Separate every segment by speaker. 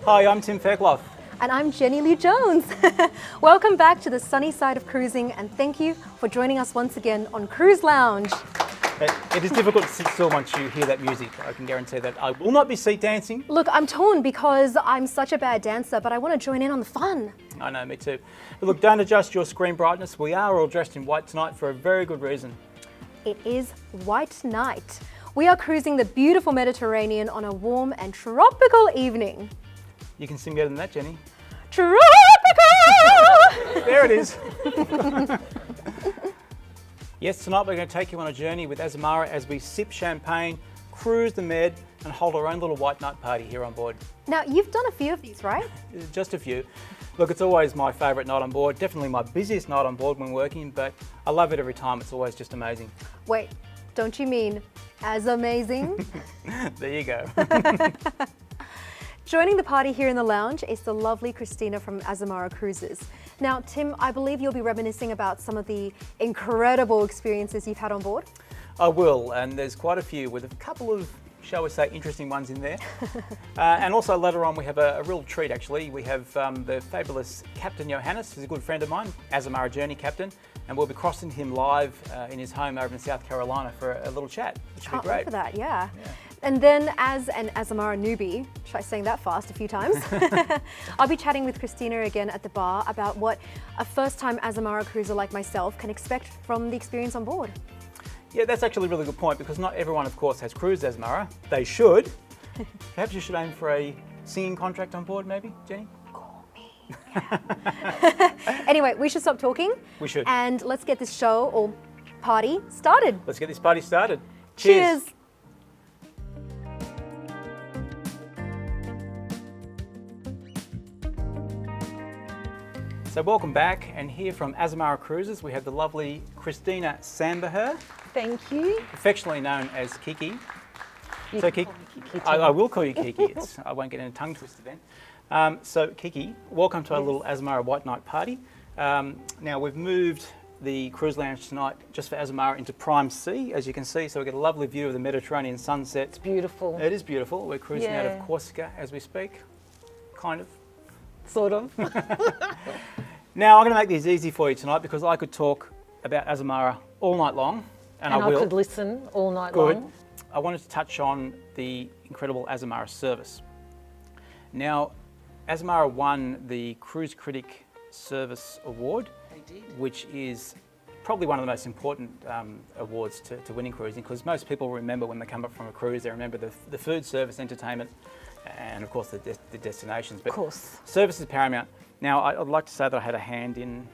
Speaker 1: Hi, I'm Tim Faircloth.
Speaker 2: And I'm Liu Jones. Welcome back to the sunny side of cruising, and thank you for joining us once again on Cruise Lounge.
Speaker 1: It is difficult to sit still once you hear that music. I can guarantee that I will not be seat dancing.
Speaker 2: Look, I'm torn because I'm such a bad dancer, but I want to join in on the fun.
Speaker 1: I know, me too. But look, don't adjust your screen brightness. We are all dressed in white tonight for a very good reason.
Speaker 2: It is White Night. We are cruising the beautiful Mediterranean on a warm and tropical evening.
Speaker 1: You can sing better than that, Jenny.
Speaker 2: Tropical!
Speaker 1: There it is. Yes, tonight we're going to take you on a journey with Azamara as we sip champagne, cruise the Med, and hold our own little white night party here on board.
Speaker 2: Now, you've done a few of these, right?
Speaker 1: Just a few. Look, it's always my favourite night on board, definitely my busiest night on board when working, but I love it every time. It's always just amazing.
Speaker 2: Wait, don't you mean as amazing?
Speaker 1: There you go.
Speaker 2: Joining the party here in the lounge is the lovely Kristina from Azamara Cruises. Now, Tim, I believe you'll be reminiscing about some of the incredible experiences you've had on board.
Speaker 1: I will, and there's quite a few with a couple of, shall we say, interesting ones in there. And also later on we have a real treat actually. We have the fabulous Captain JOHANNES, who's a good friend of mine, Azamara Journey Captain, and we'll be crossing him live in his home over in South Carolina for a little chat, which should be great.
Speaker 2: Can't wait for that, yeah. And then as an Azamara newbie, try saying that fast a few times, I'll be chatting with Kristina again at the bar about what a first-time Azamara cruiser like myself can expect from the experience on board.
Speaker 1: Yeah, that's actually a really good point because not everyone, of course, has cruised Azamara. They should. Perhaps you should aim for a singing contract on board, maybe, Jenny?
Speaker 2: Call me. Yeah. Anyway, we should stop talking.
Speaker 1: We should.
Speaker 2: And let's get this show or party started.
Speaker 1: Let's get this party started.
Speaker 2: Cheers.
Speaker 1: So welcome back, and here from Azamara Cruises we have the lovely Kristina Sambaher,
Speaker 3: Thank you.
Speaker 1: affectionately known as Kiki.
Speaker 3: You
Speaker 1: So
Speaker 3: can
Speaker 1: Kiki,
Speaker 3: call me Kiki too.
Speaker 1: I will call you Kiki. I won't get in a tongue twister then. So Kiki, welcome to our little Azamara White Night party. Now we've moved the cruise lounge tonight just for Azamara into Prime C, as you can see. So we get a lovely view of the Mediterranean sunset.
Speaker 3: It's beautiful.
Speaker 1: It is beautiful. We're cruising out of
Speaker 3: Yeah.
Speaker 1: Corsica as we speak, kind of.
Speaker 3: Sort of.
Speaker 1: Now I'm going to make this easy for you tonight because I could talk about Azamara all night long, and I will.
Speaker 3: could listen all night
Speaker 1: Good.
Speaker 3: long.
Speaker 1: I wanted to touch on the incredible Azamara Service. Now, Azamara won the Cruise Critic Service Award, which is probably one of the most important awards to winning cruising, because most people remember when they come up from a cruise, they remember the food, service, entertainment, and of course the destinations. But
Speaker 3: Of course.
Speaker 1: service is paramount. Now, I'd like to say that I had a hand in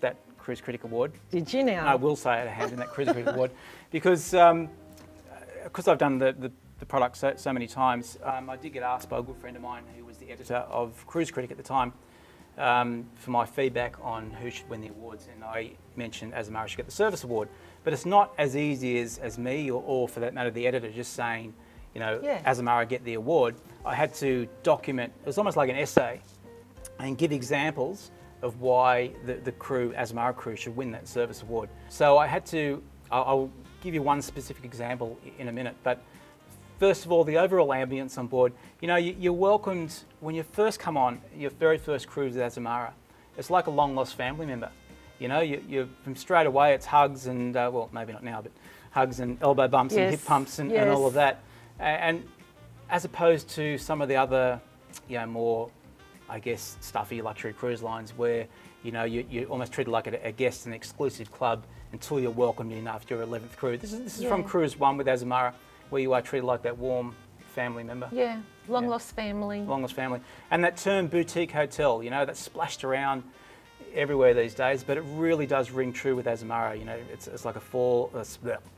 Speaker 1: that Cruise Critic Award.
Speaker 3: Did you now?
Speaker 1: I will say I had a hand in that Cruise Critic Award because I've done the product so many times. I did get asked by a good friend of mine who was the editor of Cruise Critic at the time for my feedback on who should win the awards, and I mentioned Azamara should get the Service Award. But it's not as easy as me or for that matter the editor just saying, you know,
Speaker 3: Yeah.
Speaker 1: Azamara get the award. I had to document, it was almost like an essay, and give examples of why the crew, Azamara crew, should win that service award. So I had to, I'll give you one specific example in a minute, but first of all, the overall ambience on board. You know, you're welcomed, when you first come on, your very first cruise with Azamara, it's like a long lost family member. You know, you're from straight away, it's hugs and, well, maybe not now, but hugs and elbow bumps and hip pumps and all of that. And as opposed to some of the other, you know, more, I guess, stuffy luxury cruise lines where, you know, you're almost treated like a guest in an exclusive club until you're welcomed in after your 11th cruise. This is from Cruise 1 with Azamara, where you are treated like that warm family member.
Speaker 3: Yeah, long lost family.
Speaker 1: Long lost family. And that term boutique hotel, you know, that's splashed around everywhere these days, but it really does ring true with Azamara. You know, it's like a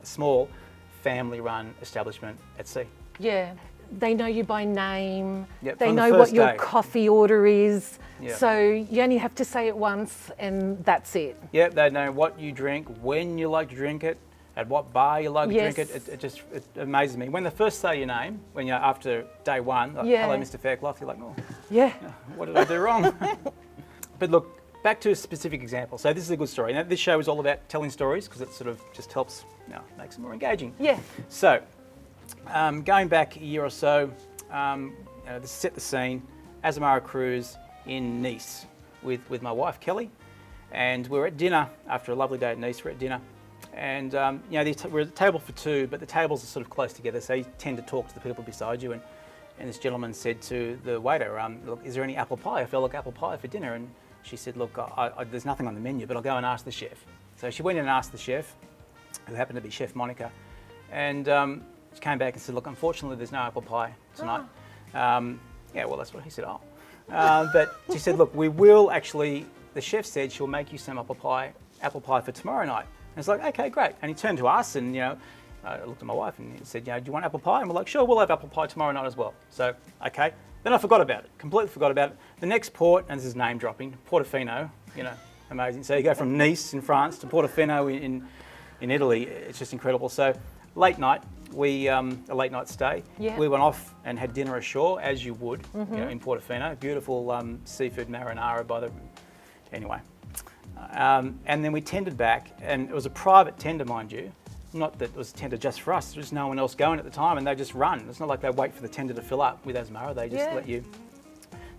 Speaker 1: small family-run establishment at sea.
Speaker 3: Yeah. They know you by name.
Speaker 1: Yep,
Speaker 3: they
Speaker 1: from the
Speaker 3: know what
Speaker 1: first
Speaker 3: your
Speaker 1: day.
Speaker 3: coffee order is.
Speaker 1: Yeah.
Speaker 3: So you only have to say it once and that's it.
Speaker 1: Yeah, they know what you drink, when you like to drink it, at what bar you like to drink it. It amazes me. When they first say your name, when you're after day one, like, hello, Mr. Faircloth, you're like, oh,
Speaker 3: Yeah.
Speaker 1: what did I do wrong? But look, back to a specific example. So this is a good story. Now, this show is all about telling stories because it sort of just helps, you know, makes it more engaging.
Speaker 3: Yeah.
Speaker 1: So, going back a year or so, to set the scene, Azamara cruise in Nice with my wife Kelly, and we were at dinner after a lovely day at Nice. We're at dinner, and we're at a table for two, but the tables are sort of close together, so you tend to talk to the people beside you. And this gentleman said to the waiter, "Look, is there any apple pie? I felt like apple pie for dinner." And she said, "Look, there's nothing on the menu, but I'll go and ask the chef." So she went in and asked the chef, who happened to be Chef Monica, and she came back and said, "Look, unfortunately, there's no apple pie tonight." Yeah, well, that's what he said. But she said, "Look, we will actually." The chef said she'll make you some apple pie for tomorrow night. And it's like, okay, great. And he turned to us, and I looked at my wife and he said, "Do you want apple pie?" And we're like, "Sure, we'll have apple pie tomorrow night as well." So, okay. Then I forgot about it. Completely forgot about it. The next port, and this is name dropping, Portofino. Amazing. So you go from Nice in France to Portofino in Italy. It's just incredible. So late night, a late night stay.
Speaker 3: Yeah.
Speaker 1: We went off and had dinner ashore, as you would, in Portofino. Beautiful seafood marinara anyway. And then we tendered back, and it was a private tender, mind you. Not that it was a tender just for us, there was no one else going at the time, and they just run. It's not like they wait for the tender to fill up with Azamara, they just let you.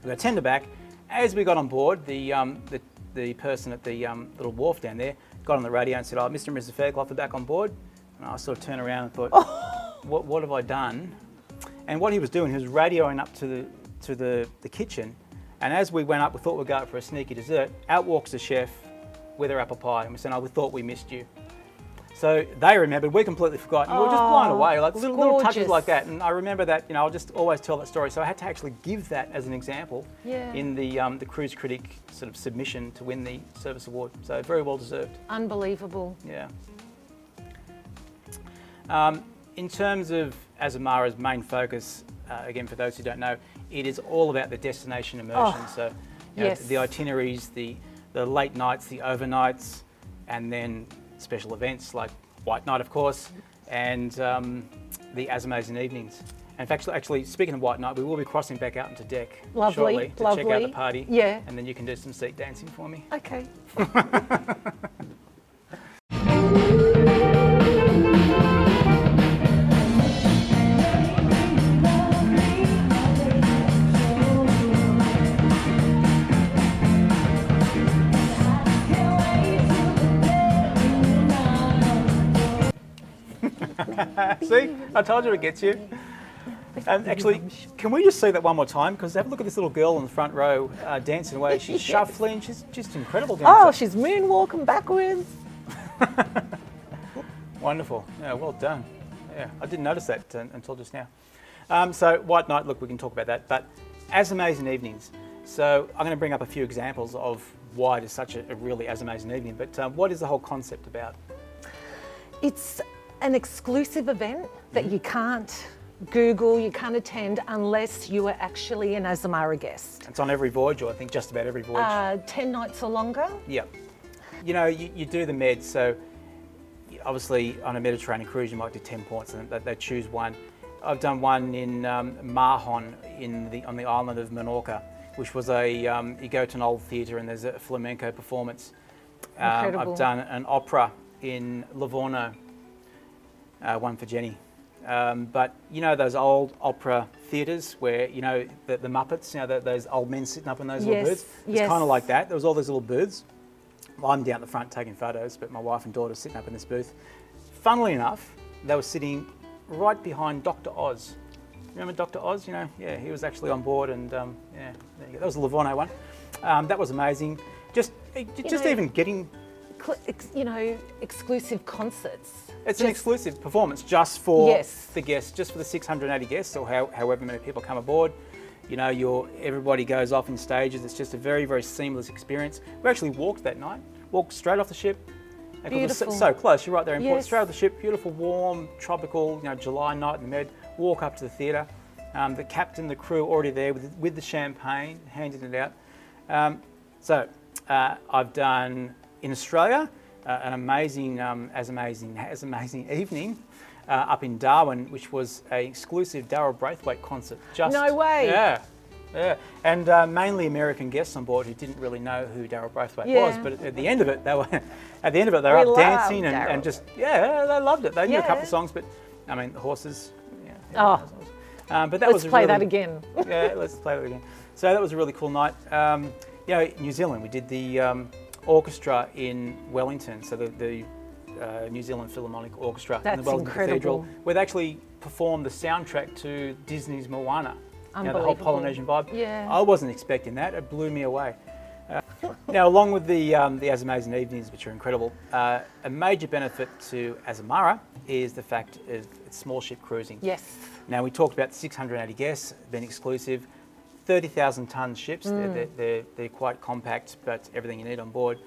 Speaker 1: We got tender back. As we got on board, the person at the little wharf down there got on the radio and said, "Oh, Mr. and Mrs. Faircloth are back on board." And I sort of turned around and thought, what have I done? And what he was doing, he was radioing up to the kitchen. And as we went up, we thought we'd go out for a sneaky dessert. Out walks the chef with her apple pie, and we said, "Oh, we thought we missed you." So they remembered, we completely forgot, and we were just blown away, like little touches like that. And I remember that, I'll just always tell that story. So I had to actually give that as an example in the Cruise Critic sort of submission to win the Service Award. So very well deserved.
Speaker 3: Unbelievable.
Speaker 1: Yeah. In terms of Azamara's main focus, again, for those who don't know, it is all about the destination immersion. So the itineraries, the late nights, the overnights, and then special events like White Night, of course, and the Azamazing evenings. In fact, actually, speaking of White Night, we will be crossing back out into deck shortly to check out the party.
Speaker 3: Yeah.
Speaker 1: And then you can do some seat dancing for me.
Speaker 3: Okay.
Speaker 1: See, I told you it gets you. And actually, can we just see that one more time? Because have a look at this little girl in the front row dancing away. She's shuffling. She's just incredible dancer.
Speaker 3: Oh, she's moonwalking backwards.
Speaker 1: Wonderful. Yeah, well done. Yeah, I didn't notice that until just now. So White Night, look, we can talk about that. But Azamazing evenings. So I'm going to bring up a few examples of why it is such a really Azamazing evening. But what is the whole concept about?
Speaker 3: It's an exclusive event that you can't Google, you can't attend unless you are actually an Azamara guest.
Speaker 1: It's on every voyage, or I think just about every voyage.
Speaker 3: 10 nights or longer.
Speaker 1: Yeah. You do the Med, so obviously on a Mediterranean cruise you might do 10 ports and they choose one. I've done one in Mahon on the island of Menorca, which was you go to an old theatre and there's a flamenco performance.
Speaker 3: Incredible.
Speaker 1: I've done an opera in Livorno, one for Jenny. But those old opera theatres where the Muppets, those old men sitting up in those little booths. It's kind of like that. There was all those little booths. Well, I'm down the front taking photos, but my wife and daughter are sitting up in this booth. Funnily enough, they were sitting right behind Dr. Oz. Remember Dr. Oz? Yeah, he was actually on board, and there you go. That was the Livorno one. That was amazing. Just even getting.
Speaker 3: Exclusive concerts.
Speaker 1: It's an exclusive performance just for the guests, just for the 680 guests or however many people come aboard. Everybody goes off in stages. It's just a very, very seamless experience. We actually walked that night, walked straight off the ship.
Speaker 3: Beautiful.
Speaker 1: It was so close, you're right there in port, straight off the ship, beautiful, warm, tropical, July night in the Med, walk up to the theatre. The captain, the crew already there with the champagne, handing it out. I've done in Australia, an amazing Azamazing evening up in Darwin, which was an exclusive Darryl Braithwaite concert.
Speaker 3: No way.
Speaker 1: Yeah. And mainly American guests on board who didn't really know who Darryl Braithwaite was, but at the end of it, they were up dancing and just they loved it. They knew a couple of songs, but I mean the horses.
Speaker 3: But that
Speaker 1: was
Speaker 3: play that again.
Speaker 1: Yeah, let's play that again. So that was a really cool night. You know, New Zealand, we did the orchestra in Wellington, so the New Zealand Philharmonic Orchestra in the
Speaker 3: That's
Speaker 1: Wellington
Speaker 3: incredible.
Speaker 1: Cathedral, where they actually performed the soundtrack to Disney's Moana. You know, the whole
Speaker 3: Unbelievable.
Speaker 1: Polynesian vibe.
Speaker 3: Yeah.
Speaker 1: I wasn't expecting that. It blew me away. Now, along with the Azamazing Evenings, which are incredible, a major benefit to Azamara is the fact of it's small ship cruising.
Speaker 3: Yes.
Speaker 1: Now, we talked about 680 guests, being exclusive, 30,000 tonne ships. They're quite compact, but everything you need on board.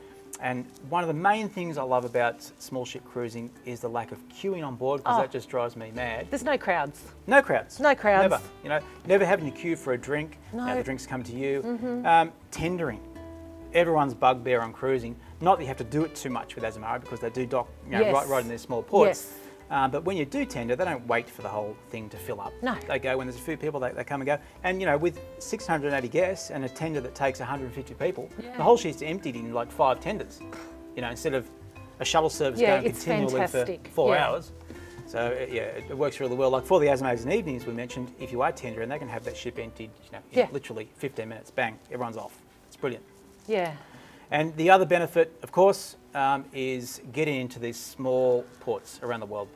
Speaker 1: And one of the main things I love about small ship cruising is the lack of queuing on board, because that just drives me mad.
Speaker 3: There's no crowds.
Speaker 1: No crowds.
Speaker 3: No crowds.
Speaker 1: Never. You know, never having to queue for a drink.
Speaker 3: No.
Speaker 1: The drinks come to you. Tendering. Everyone's bugbear on cruising. Not that you have to do it too much with Azamara, because they do dock, you know,
Speaker 3: Yes.
Speaker 1: right in their small ports.
Speaker 3: Yes.
Speaker 1: But when you do tender, they don't wait for the whole thing to fill up.
Speaker 3: No.
Speaker 1: They go when there's a few people, they come and go. And you know, with 680 guests and a tender that takes 150 people,
Speaker 3: Yeah.
Speaker 1: the whole ship's emptied in like 5 tenders. You know, instead of a shuttle service
Speaker 3: Yeah,
Speaker 1: going
Speaker 3: it's
Speaker 1: continually
Speaker 3: fantastic.
Speaker 1: for 4
Speaker 3: Yeah.
Speaker 1: hours. So it works really well. Like for the Azamazing Evenings we mentioned, if you are tendering, they can have that ship emptied, you know, in
Speaker 3: Yeah.
Speaker 1: literally 15 minutes. Bang, everyone's off. It's brilliant.
Speaker 3: Yeah.
Speaker 1: And the other benefit, of course, is getting into these small ports around the world.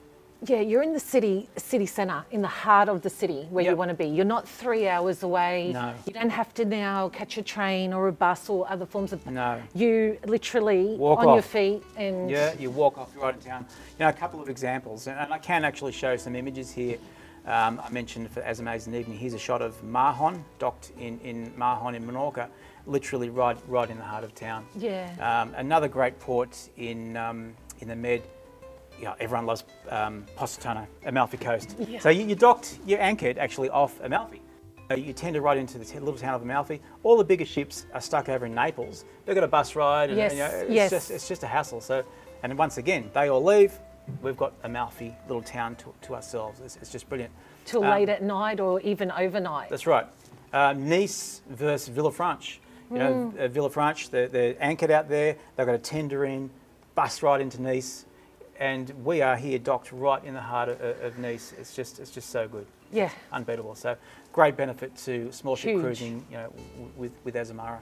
Speaker 3: Yeah, you're in the city centre, in the heart of the city where you
Speaker 1: Yep.
Speaker 3: want to be. You're not 3 hours away.
Speaker 1: No.
Speaker 3: You don't have to now catch a train or a bus or other forms of...
Speaker 1: No.
Speaker 3: You literally
Speaker 1: Walk
Speaker 3: on your
Speaker 1: off.
Speaker 3: feet and...
Speaker 1: Yeah, you walk off right in town. You know, a couple of examples, and I can actually show some images here. I mentioned for Azamazing Evening, here's a shot of Mahon, docked in Mahon in Monaco, literally right in the heart of town.
Speaker 3: Yeah.
Speaker 1: Another great port in the Med. Yeah, everyone loves Positano, Amalfi Coast.
Speaker 3: Yeah.
Speaker 1: So you're anchored actually off Amalfi. You tender right into the little town of Amalfi. All the bigger ships are stuck over in Naples. They've got a bus ride, and
Speaker 3: Yes,
Speaker 1: you know,
Speaker 3: yes.
Speaker 1: it's just a hassle. So, and once again, they all leave. We've got Amalfi, little town to ourselves. It's just brilliant.
Speaker 3: Till late at night or even overnight.
Speaker 1: That's right. Nice versus Villafranche. You know, Villafranche, they're anchored out there. They've got a tender in, bus ride into Nice. And we are here docked right in the heart of Nice. It's just so good.
Speaker 3: Yeah.
Speaker 1: Unbeatable. So great benefit to small ship
Speaker 3: Huge.
Speaker 1: cruising, you know, with Azamara.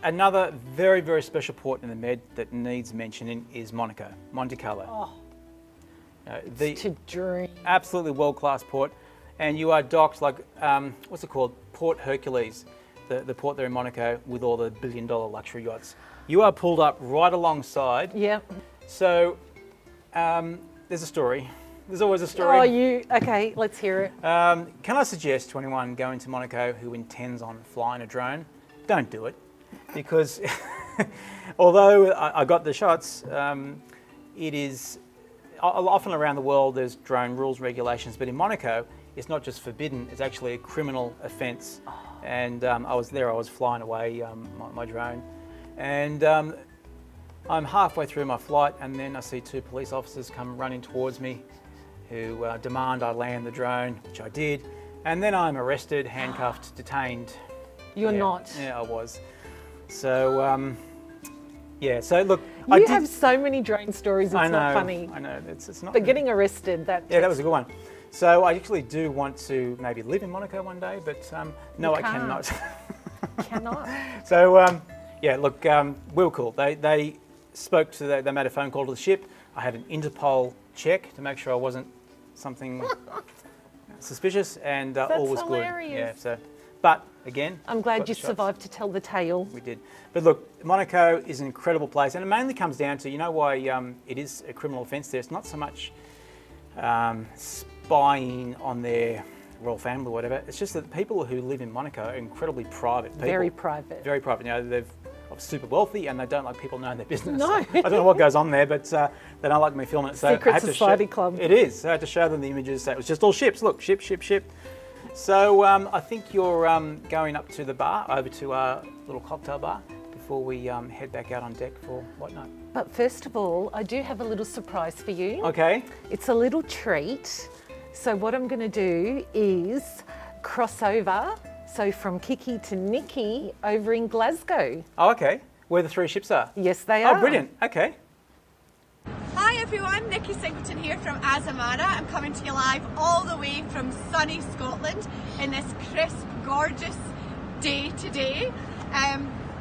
Speaker 1: Another very, very special port in the Med that needs mentioning is Monaco, Monte Carlo.
Speaker 3: Oh,
Speaker 1: The
Speaker 3: to dream.
Speaker 1: absolutely world-class port, and you are docked like what's it called? Port Hercules, the port there in Monaco with all the billion-dollar luxury yachts. You are pulled up right alongside.
Speaker 3: Yeah.
Speaker 1: So there's a story. There's always a story.
Speaker 3: Oh, okay, let's hear it.
Speaker 1: Can I suggest to anyone going to Monaco who intends on flying a drone, don't do it, because although I got the shots, it is often around the world there's drone rules, regulations, but in Monaco it's not just forbidden, it's actually a criminal offence. And I was flying away my drone, and I'm halfway through my flight, and then I see 2 police officers come running towards me who demand I land the drone, which I did. And then I'm arrested, handcuffed, detained.
Speaker 3: You're
Speaker 1: Yeah,
Speaker 3: not.
Speaker 1: Yeah, I was. So, so look,
Speaker 3: You have so many drone stories, it's
Speaker 1: I know,
Speaker 3: not funny.
Speaker 1: I know, it's not.
Speaker 3: But getting arrested, that...
Speaker 1: Yeah, that was a good one. So I actually do want to maybe live in Monaco one day, but no,
Speaker 3: You
Speaker 1: I
Speaker 3: can't.
Speaker 1: cannot.
Speaker 3: Cannot.
Speaker 1: So, look, we were cool. They spoke to, they made a phone call to the ship. I had an Interpol check to make sure I wasn't something suspicious, and all was
Speaker 3: hilarious.
Speaker 1: good. Yeah. So, but again,
Speaker 3: I'm
Speaker 1: got
Speaker 3: glad
Speaker 1: the
Speaker 3: you
Speaker 1: shots.
Speaker 3: survived to tell the tale.
Speaker 1: We did. But look, Monaco is an incredible place, and it mainly comes down to, you know why it is a criminal offence there? It's not so much spying on their royal family or whatever. It's just that people who live in Monaco are incredibly private people.
Speaker 3: Very private.
Speaker 1: Very private. You know, they're super wealthy and they don't like people knowing their business.
Speaker 3: No.
Speaker 1: I don't know what goes on there, but they don't like me filming it. So
Speaker 3: Secret
Speaker 1: I had to
Speaker 3: Society Club.
Speaker 1: It is. So I had to show them the images. So it was just all ships. Look, ship, ship, ship. So I think you're going up to the bar, over to our little cocktail bar, before we head back out on deck for whatnot.
Speaker 3: But first of all, I do have a little surprise for you.
Speaker 1: Okay.
Speaker 3: It's a little treat. So what I'm going to do is cross over, so from Kiki to Niki over in Glasgow.
Speaker 1: Oh, okay. Where the 3 ships are.
Speaker 3: Yes, they are.
Speaker 1: Oh, brilliant. Okay.
Speaker 4: Hi everyone, Niki Singleton here from Azamara. I'm coming to you live all the way from sunny Scotland in this crisp, gorgeous, day today.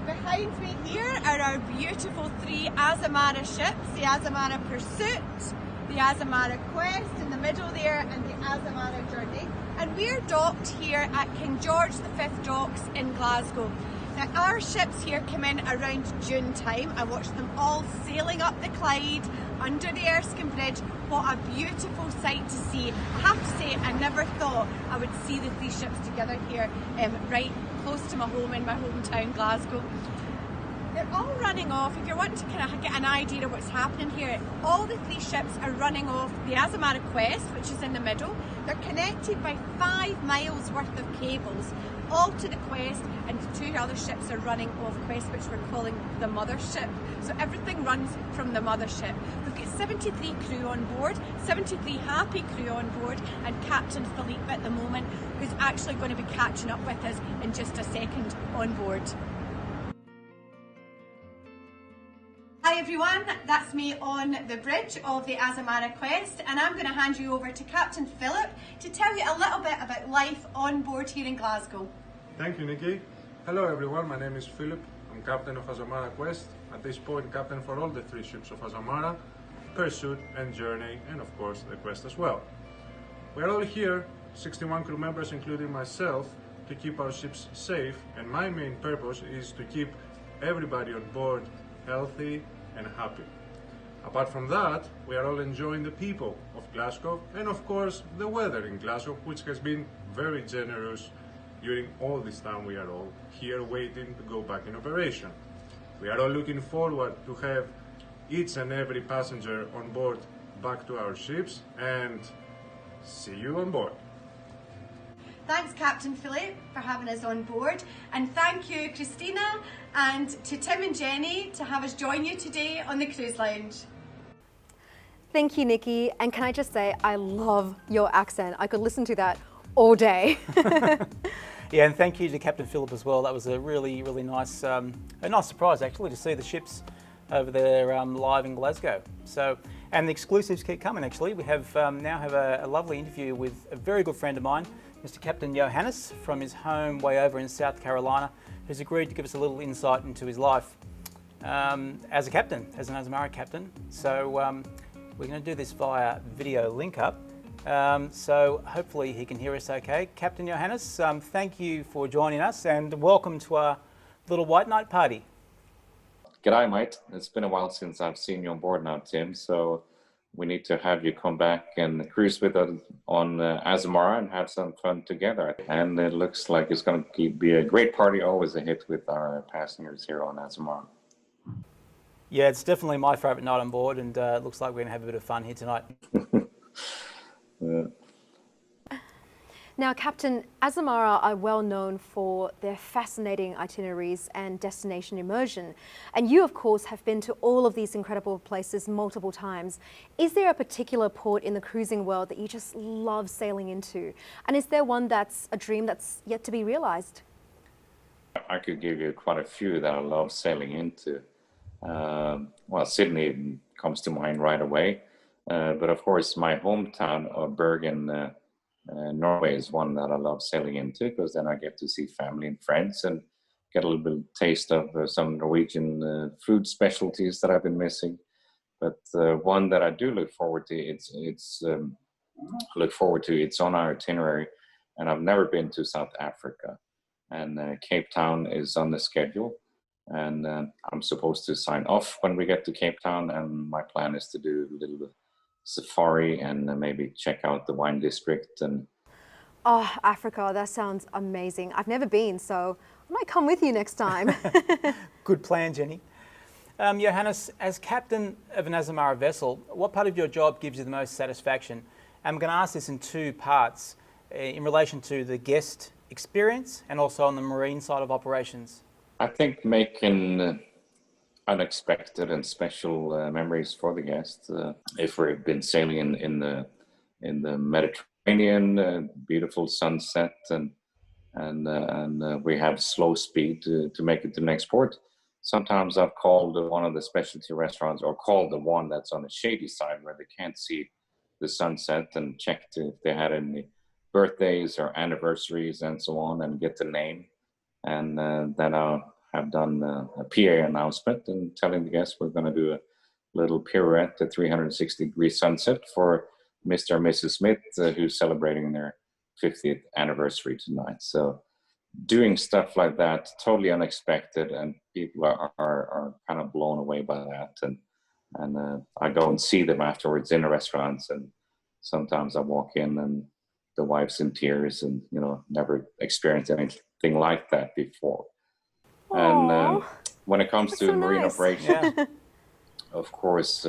Speaker 4: Behind me here are our beautiful 3 Azamara ships, the Azamara Pursuit, the Azamara Quest in the middle there, and the Azamara Journey. And we're docked here at King George V Docks in Glasgow. Now, our ships here come in around June time. I watched them all sailing up the Clyde under the Erskine Bridge. What a beautiful sight to see. I have to say, I never thought I would see the 3 ships together here right close to my home in my hometown, Glasgow. They're all running off. If you're wanting to kind of get an idea of what's happening here, all the 3 ships are running off the Azamara Quest, which is in the middle. They're connected by 5 miles worth of cables, all to the Quest, and the 2 other ships are running off Quest, which we're calling the mothership. So everything runs from the mothership. We've got 73 crew on board, 73 happy crew on board, and Captain Philippe at the moment, who's actually going to be catching up with us in just a second on board. Hi everyone, that's me on the bridge of the Azamara Quest, and I'm going to hand you over to Captain Philip to tell you a little bit about life on board here in Glasgow.
Speaker 5: Thank you, Nikki. Hello everyone, my name is Philip. I'm captain of Azamara Quest. At this point, captain for all the 3 ships of Azamara, Pursuit and Journey, and of course the Quest as well. We're all here, 61 crew members including myself, to keep our ships safe, and my main purpose is to keep everybody on board healthy and happy. Apart from that, we are all enjoying the people of Glasgow and of course the weather in Glasgow, which has been very generous during all this time we are all here waiting to go back in operation. We are all looking forward to have each and every passenger on board back to our ships, and see you on board.
Speaker 4: Thanks Captain Philippe for having us on board, and thank you Kristina and to Tim and Jenny to have us join you today on the cruise lounge.
Speaker 2: Thank you, Nikki. And can I just say, I love your accent. I could listen to that all day.
Speaker 1: Yeah, and thank you to Captain Philip as well. That was a really, really nice, a nice surprise actually to see the ships over there live in Glasgow. So, and the exclusives keep coming actually. We have now have a lovely interview with a very good friend of mine, Mr. Captain JOHANNES from his home way over in South Carolina, who's agreed to give us a little insight into his life as a captain, as an Azamara captain. So we're going to do this via video link up. So hopefully he can hear us okay. Captain JOHANNES, thank you for joining us and welcome to our little white night party.
Speaker 6: G'day, mate. It's been a while since I've seen you on board now, Tim. So we need to have you come back and cruise with us on Azamara and have some fun together. And it looks like it's going to be a great party, always a hit with our passengers here on Azamara.
Speaker 1: Yeah, it's definitely my favourite night on board, and it looks like we're going to have a bit of fun here tonight.
Speaker 2: Now, Captain, Azamara are well known for their fascinating itineraries and destination immersion. And you, of course, have been to all of these incredible places multiple times. Is there a particular port in the cruising world that you just love sailing into? And is there one that's a dream that's yet to be realized?
Speaker 6: I could give you quite a few that I love sailing into. Well, Sydney comes to mind right away. But of course, my hometown of Bergen, Norway is one that I love sailing into, because then I get to see family and friends and get a little bit of taste of some Norwegian food specialties that I've been missing. But one that I do look forward to, it's on our itinerary, and I've never been to South Africa, and Cape Town is on the schedule, and I'm supposed to sign off when we get to Cape Town, and my plan is to do a little bit safari and maybe check out the wine district. And
Speaker 2: oh, Africa, that sounds amazing. I've never been, so I might come with you next time.
Speaker 1: Good plan, Jenny. JOHANNES, as captain of an Azamara vessel, what part of your job gives you the most satisfaction? I'm going to ask this in 2 parts, in relation to the guest experience and also on the marine side of operations.
Speaker 6: I think making unexpected and special memories for the guests. If we've been sailing in the Mediterranean, beautiful sunset, and we have slow speed to make it to the next port. Sometimes I've called one of the specialty restaurants, or called the one that's on the shady side where they can't see the sunset, and checked if they had any birthdays or anniversaries and so on, and get the name And then I'll have done a PA announcement and telling the guests we're going to do a little pirouette, a 360-degree sunset for Mr. and Mrs. Smith, who's celebrating their 50th anniversary tonight. So doing stuff like that, totally unexpected, and people are kind of blown away by that. And I go and see them afterwards in the restaurants, and sometimes I walk in and the wife's in tears, and never experienced anything like that before.
Speaker 2: Aww.
Speaker 6: And when it comes to
Speaker 2: so
Speaker 6: marine
Speaker 2: nice.
Speaker 6: operations, of course,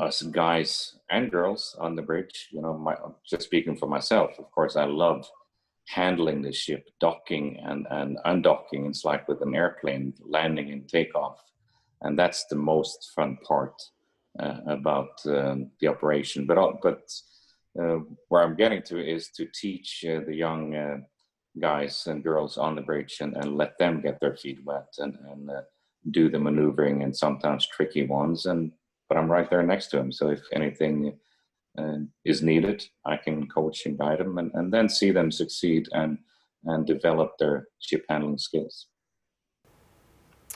Speaker 6: us guys and girls on the bridge, just speaking for myself, of course, I love handling the ship, docking and undocking. It's like with an airplane, landing and takeoff. And that's the most fun part about the operation. But where I'm getting to is to teach the young guys and girls on the bridge and let them get their feet wet and do the maneuvering and sometimes tricky ones. But I'm right there next to them. So if anything is needed, I can coach and guide them and then see them succeed and develop their ship handling skills.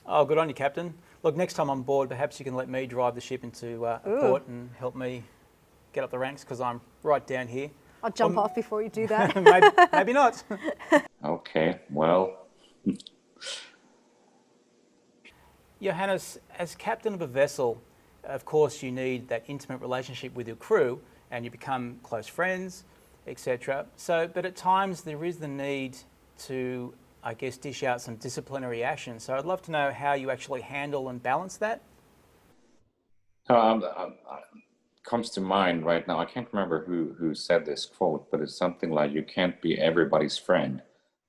Speaker 1: Oh, good on you, Captain. Look, next time I'm board, perhaps you can let me drive the ship into a port and help me get up the ranks, because I'm right down here.
Speaker 2: I'll jump off before you do that.
Speaker 1: maybe not.
Speaker 6: Okay, well.
Speaker 1: Johannes, as captain of a vessel, of course you need that intimate relationship with your crew and you become close friends, etc. But at times there is the need to, I guess, dish out some disciplinary action. So I'd love to know how you actually handle and balance that.
Speaker 6: Comes to mind right now, I can't remember who said this quote, but it's something like, you can't be everybody's friend,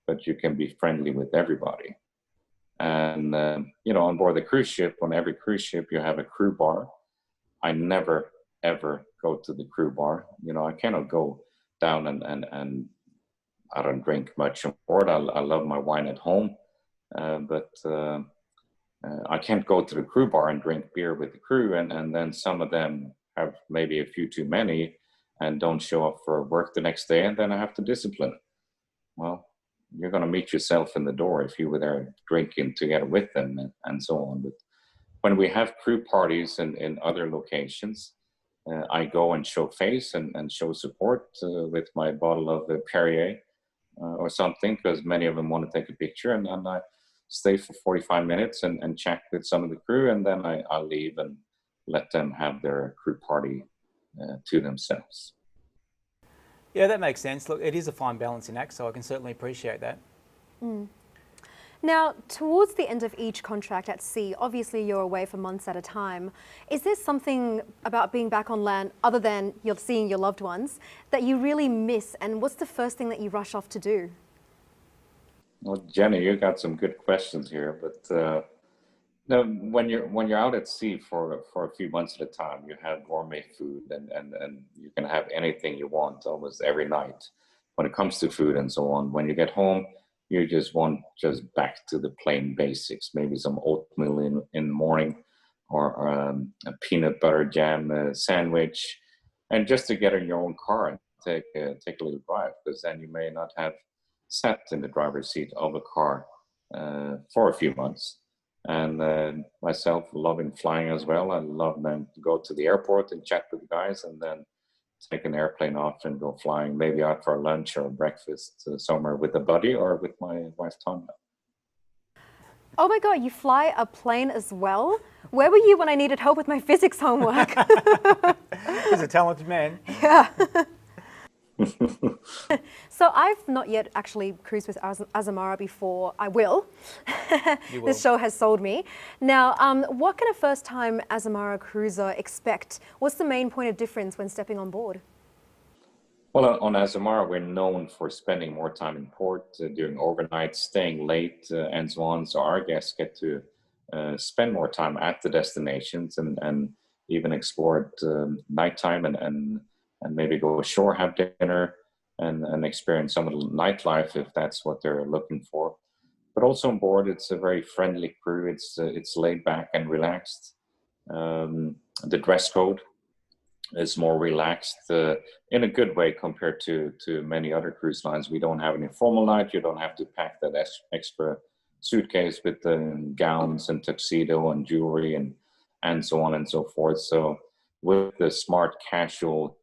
Speaker 6: but you can be friendly with everybody. And, on board the cruise ship, on every cruise ship, you have a crew bar. I never, ever go to the crew bar. I cannot go down and I don't drink much on board. I love my wine at home, but I can't go to the crew bar and drink beer with the crew. And then some of them have maybe a few too many and don't show up for work the next day, and then I have to discipline. Well, you're going to meet yourself in the door if you were there drinking together with them and so on. But when we have crew parties in other locations, I go and show face and show support with my bottle of Perrier or something, because many of them want to take a picture, and I stay for 45 minutes and chat with some of the crew, and then I leave and let them have their crew party to themselves.
Speaker 1: Yeah, that makes sense. Look, it is a fine balancing act, so I can certainly appreciate that.
Speaker 2: Now, towards the end of each contract at sea, obviously you're away for months at a time. Is there something about being back on land, other than you're seeing your loved ones, that you really miss? And what's the first thing that you rush off to do?
Speaker 6: Well, Jenny, you got some good questions here, but when you're out at sea for a few months at a time, you have gourmet food and you can have anything you want almost every night when it comes to food and so on. When you get home, you just want back to the plain basics, maybe some oatmeal in the morning, or a peanut butter jam sandwich, and just to get in your own car and take a little drive, because then you may not have sat in the driver's seat of a car for a few months. And myself loving flying as well. I love then to go to the airport and chat with the guys, and then take an airplane off and go flying, maybe out for lunch or breakfast somewhere with a buddy or with my wife Tanya.
Speaker 2: Oh my God, you fly a plane as well? Where were you when I needed help with my physics homework?
Speaker 1: He's a talented man.
Speaker 2: Yeah. So I've not yet actually cruised with Azamara before. I will.
Speaker 1: You will.
Speaker 2: This show has sold me. Now, what can a first-time Azamara cruiser expect? What's the main point of difference when stepping on board?
Speaker 6: Well, on Azamara, we're known for spending more time in port, doing overnights, staying late, and so on. So our guests get to spend more time at the destinations and even explore at nighttime and maybe go ashore, have dinner, and experience some of the nightlife if that's what they're looking for. But also on board, it's a very friendly crew. It's laid back and relaxed. The dress code is more relaxed in a good way compared to many other cruise lines. We don't have an informal night. You don't have to pack that extra suitcase with the gowns and tuxedo and jewelry and so on and so forth. So with the smart casual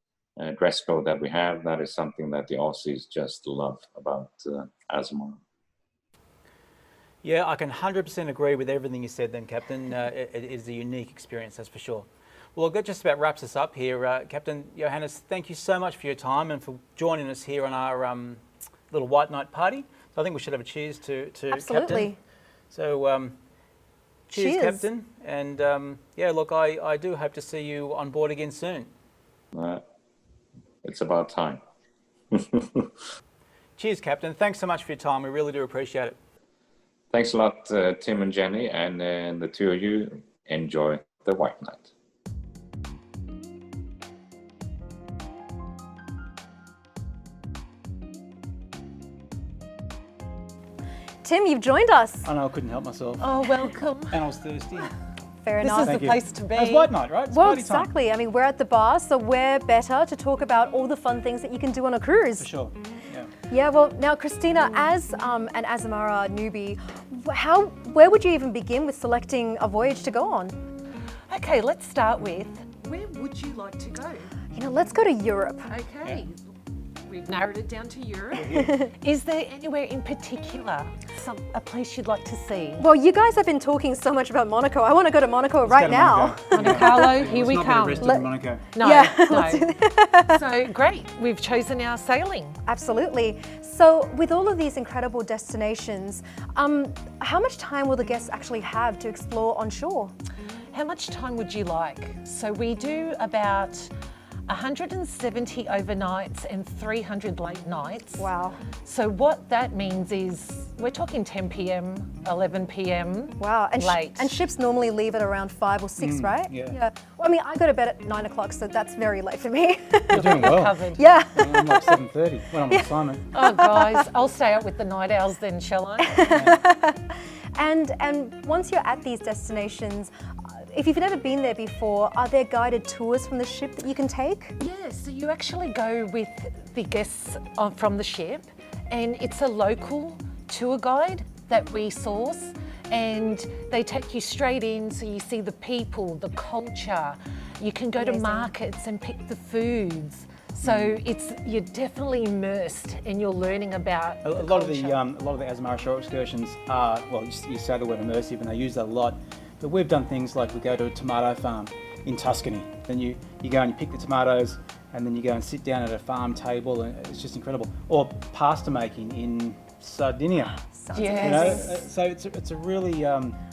Speaker 6: dress code that we have, that is something that the Aussies just love about Azamara.
Speaker 1: Yeah, I can 100% agree with everything you said then, Captain. It is a unique experience, that's for sure. Well, that just about wraps us up here. Captain Johannes, thank you so much for your time and for joining us here on our little white night party. So I think we should have a cheers to
Speaker 2: Absolutely.
Speaker 1: Captain. So cheers, Captain. And yeah, look, I do hope to see you on board again soon.
Speaker 6: It's about time.
Speaker 1: Cheers, Captain. Thanks so much for your time. We really do appreciate it.
Speaker 6: Thanks a lot, Tim and Jenny, and the two of you enjoy the white night.
Speaker 2: Tim, you've joined us.
Speaker 1: I know, I couldn't help myself.
Speaker 3: Oh, welcome.
Speaker 1: And I was thirsty.
Speaker 2: Fair
Speaker 3: This
Speaker 2: enough.
Speaker 3: is the
Speaker 1: Thank you.
Speaker 3: place to be.
Speaker 1: It's white night, right? It's
Speaker 2: Well,
Speaker 1: party time.
Speaker 2: exactly. I mean, we're at the bar, so we're better to talk about all the fun things that you can do on a cruise.
Speaker 1: For sure. Yeah.
Speaker 2: Yeah, well, now, Kristina, as an Azamara newbie, where would you even begin with selecting a voyage to go on?
Speaker 3: Okay, let's start with, where would you like to go?
Speaker 2: You know, let's go to Europe.
Speaker 3: Okay, we've narrowed it down to Europe. Is there anywhere in particular, a place you'd like to see?
Speaker 2: Well, you guys have been talking so much about Monaco. I want to go to Monaco right now.
Speaker 3: Monte Carlo, here we
Speaker 1: Let's not
Speaker 3: come.
Speaker 1: get arrested in Monaco.
Speaker 3: No,
Speaker 2: Yeah,
Speaker 3: no. So great, we've chosen our sailing.
Speaker 2: Absolutely. So, with all of these incredible destinations, how much time will the guests actually have to explore on shore?
Speaker 3: How much time would you like? So we do about 170 overnights and 300 late nights.
Speaker 2: Wow.
Speaker 3: So what that means is we're talking 10 p.m, 11 p.m.
Speaker 2: Wow. And,
Speaker 3: late.
Speaker 2: and ships normally leave at around 5 or 6, right?
Speaker 1: yeah.
Speaker 2: Well, I mean, I go to bed at 9 o'clock, so that's very late for me.
Speaker 1: You're doing well.
Speaker 3: Covered.
Speaker 2: Yeah.
Speaker 1: I'm like 7:30 when I'm on assignment.
Speaker 3: Oh, guys, I'll stay up with the night owls then, shall I?
Speaker 2: And once you're at these destinations, if you've never been there before, are there guided tours from the ship that you can take?
Speaker 3: Yeah, so you actually go with the guests from the ship, and it's a local tour guide that we source, and they take you straight in, so you see the people, the culture. You can go to markets and pick the foods. So you're definitely immersed and you're learning about
Speaker 1: A lot of the Azamara shore excursions are, well, you say the word immersive and they use that a lot, but we've done things like we go to a tomato farm in Tuscany. Then you go and you pick the tomatoes and then you go and sit down at a farm table and it's just incredible. Or pasta making in Sardinia.
Speaker 3: Yes.
Speaker 1: You know, so it's a really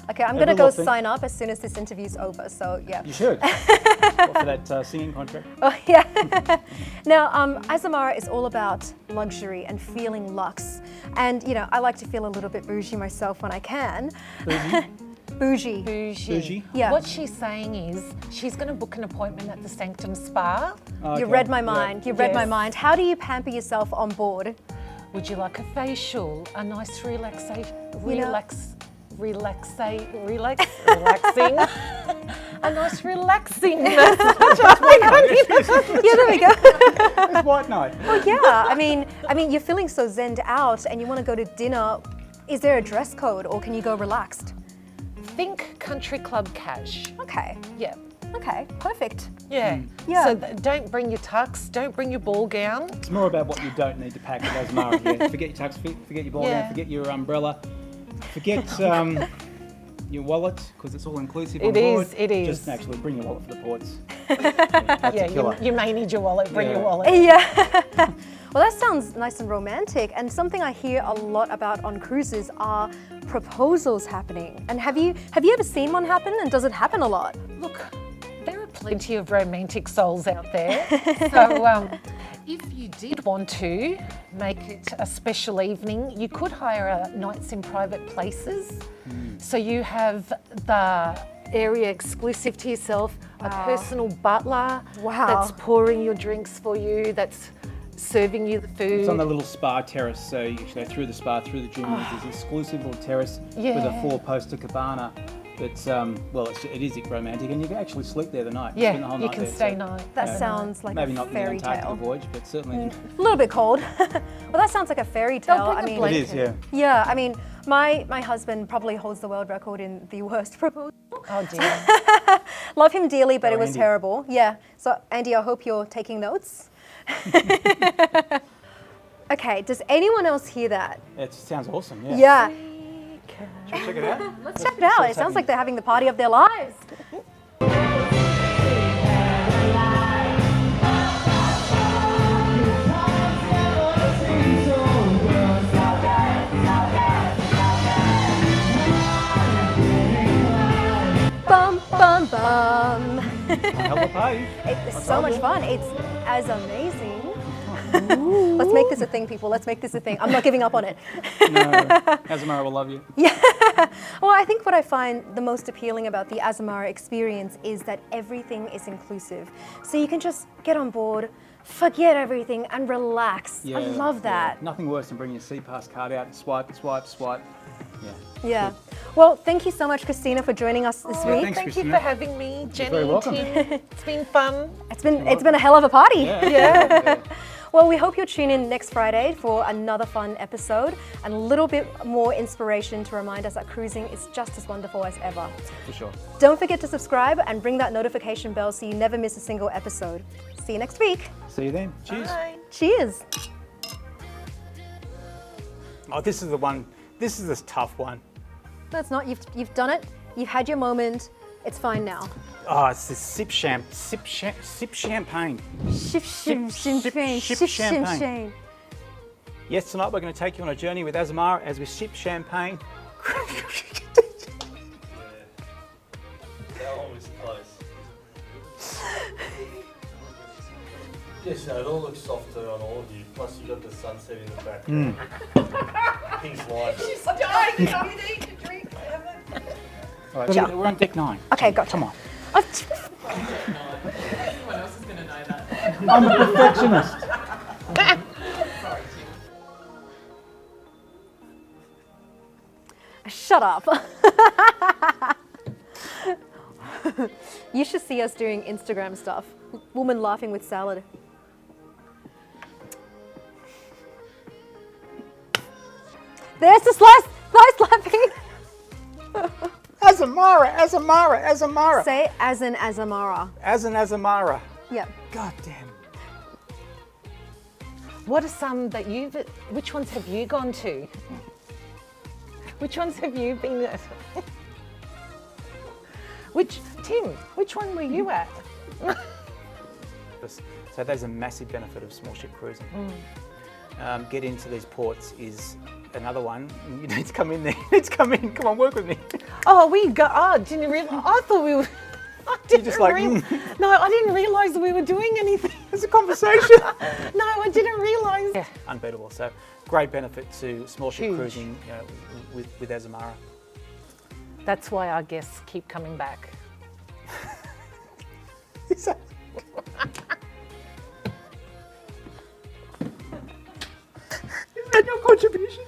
Speaker 2: Okay, I'm
Speaker 1: a
Speaker 2: going to
Speaker 1: real
Speaker 2: go
Speaker 1: thing.
Speaker 2: sign up as soon as this interview's over, so yeah.
Speaker 1: You should. For that singing contract.
Speaker 2: Oh, yeah. Now, Azamara is all about luxury and feeling luxe. And, you know, I like to feel a little bit bougie myself when I can. Bougie.
Speaker 1: Bougie.
Speaker 2: Yeah.
Speaker 3: What she's saying is she's going to book an appointment at the Sanctum Spa.
Speaker 2: You read my mind.
Speaker 1: Yeah.
Speaker 2: You read my
Speaker 3: Yes.
Speaker 2: mind. How do you pamper yourself on board?
Speaker 3: Would you like a facial, a nice relaxing, a nice relaxing massage?
Speaker 2: Yeah, there we go.
Speaker 1: It's white night.
Speaker 2: Well, yeah. I mean, you're feeling so zenned out, and you want to go to dinner. Is there a dress code, or can you go relaxed?
Speaker 3: Think country club cash.
Speaker 2: Okay.
Speaker 3: Yeah.
Speaker 2: Okay. Perfect.
Speaker 3: Yeah.
Speaker 2: Yeah.
Speaker 3: So don't bring your tux, don't bring your ball gown.
Speaker 1: It's more about what you don't need to pack with Azamara here. Forget your tux, forget your ball gown, forget your umbrella, forget your wallet, because it's all inclusive on board.
Speaker 3: It is.
Speaker 1: Just actually bring your wallet for the ports.
Speaker 3: Yeah, you may need your wallet, bring your wallet.
Speaker 2: Yeah. Well, that sounds nice and romantic. And something I hear a lot about on cruises are proposals happening. And have you ever seen one happen? And does it happen a lot?
Speaker 3: Look, there are plenty of romantic souls out there. So if you did want to make it a special evening, you could hire nights in private places. So you have the area exclusive to yourself, a personal butler that's pouring your drinks for you, that's serving you the food.
Speaker 1: It's on the little spa terrace, so you go through the spa, through the gym. There's this exclusive little terrace with a 4-poster cabana It's well, it is romantic, and you can actually sleep there the night.
Speaker 3: Yeah,
Speaker 1: Spend the whole
Speaker 3: you
Speaker 1: night
Speaker 3: can
Speaker 1: there,
Speaker 3: stay
Speaker 1: so
Speaker 3: night.
Speaker 2: That sounds like
Speaker 1: maybe
Speaker 2: a
Speaker 1: not the
Speaker 2: fairy
Speaker 1: Antarctica
Speaker 2: tale.
Speaker 1: voyage, but certainly.
Speaker 2: A little bit cold. Well, that sounds like a fairy tale.
Speaker 3: bring
Speaker 2: I
Speaker 3: a
Speaker 2: mean,
Speaker 3: blanket.
Speaker 1: It is, yeah.
Speaker 2: yeah. I mean, my husband probably holds the world record in the worst proposal.
Speaker 3: Oh dear.
Speaker 2: Love him dearly, but
Speaker 1: Oh,
Speaker 2: it was
Speaker 1: Andy.
Speaker 2: terrible. Yeah. So Andy, I hope you're taking notes. Okay. Does anyone else hear that?
Speaker 1: It sounds awesome. Yeah.
Speaker 2: Yeah.
Speaker 1: Should we check it out?
Speaker 2: Let's check it out. It sounds like they're having the party of their lives. Bum bum bum.
Speaker 1: Hell of a party.
Speaker 2: It's so much fun. It's as amazing. Let's make this a thing, people. Let's make this a thing. I'm not giving up on it.
Speaker 1: No, Azamara will love you.
Speaker 2: Yeah. Well, I think what I find the most appealing about the Azamara experience is that everything is inclusive. So you can just get on board, forget everything, and relax. I love that.
Speaker 1: Nothing worse than bringing your SeaPass card out and swipe. Yeah.
Speaker 2: Yeah. Well, thank you so much, Kristina, for joining us this
Speaker 1: Yeah,
Speaker 2: week.
Speaker 1: thanks,
Speaker 3: Thank you
Speaker 1: Kristina.
Speaker 3: for having me, Jenny
Speaker 1: very
Speaker 3: and
Speaker 1: welcome.
Speaker 3: Tim. It's been fun.
Speaker 2: It's been a hell of a party.
Speaker 1: Yeah.
Speaker 2: Well, we hope you'll tune in next Friday for another fun episode and a little bit more inspiration to remind us that cruising is just as wonderful as ever.
Speaker 1: For sure.
Speaker 2: Don't forget to subscribe and ring that notification bell so you never miss a single episode. See you next week.
Speaker 1: See you then. Cheers.
Speaker 3: Bye.
Speaker 2: Cheers.
Speaker 1: Oh, this is the one. This is this tough one.
Speaker 2: No, it's not. You've done it. You've had your moment. It's fine now.
Speaker 1: Oh, it's this sip champagne.
Speaker 2: Sip champagne.
Speaker 1: Sip champagne. Yes, tonight we're going to take you on a journey with Azamara as we sip champagne.
Speaker 7: That one was close. Yes, no, it all looks softer on all of you. Plus, you got the sunset in the background. Pink lights.
Speaker 1: All right, we're on deck 9.
Speaker 2: Okay, gotcha.
Speaker 1: Come on.
Speaker 8: Everyone else is going to know that.
Speaker 1: I'm a perfectionist.
Speaker 2: Shut up. You should see us doing Instagram stuff. Woman laughing with salad. There's the slice laughing.
Speaker 1: Azamara.
Speaker 2: Say as in Azamara.
Speaker 1: As an Azamara.
Speaker 2: Yep.
Speaker 1: God damn.
Speaker 3: What are some that which ones have you gone to? Which ones have you been at? Tim, which one were you at?
Speaker 1: So there's a massive benefit of small ship cruising. Get into these ports is another one. You need to come in there. You need to come in. Come on, work with me.
Speaker 3: Didn't realize. I thought we were.
Speaker 1: just like,
Speaker 3: No, I didn't realise we were doing anything.
Speaker 1: It's a conversation.
Speaker 3: No, I didn't realise. Yeah.
Speaker 1: Unbeatable. So great benefit to small ship
Speaker 3: Huge.
Speaker 1: cruising with Azamara.
Speaker 3: That's why our guests keep coming back.
Speaker 1: Is that your contribution?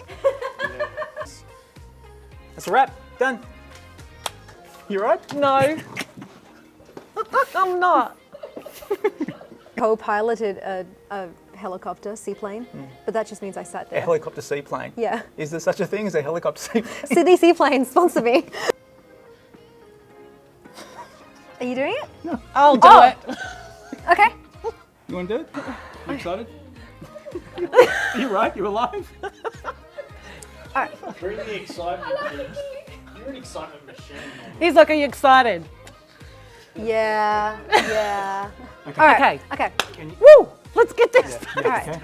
Speaker 1: That's a wrap. Done. You right?
Speaker 3: No, I'm not.
Speaker 2: Co-piloted a helicopter, seaplane, but that just means I sat
Speaker 1: A
Speaker 2: there.
Speaker 1: helicopter seaplane.
Speaker 2: Yeah.
Speaker 1: Is there such a thing as a helicopter seaplane?
Speaker 2: Sydney Seaplane, sponsor me. Are you doing it?
Speaker 3: I'll do
Speaker 2: Oh.
Speaker 3: it.
Speaker 2: Okay.
Speaker 1: You want to do it? You excited? You right? You alive?
Speaker 7: Bring the excitement. You're an excitement machine.
Speaker 3: He's like, are you excited?
Speaker 2: Yeah.
Speaker 3: Okay.
Speaker 2: Okay.
Speaker 3: Woo! Let's get this.
Speaker 2: All right.
Speaker 1: Okay.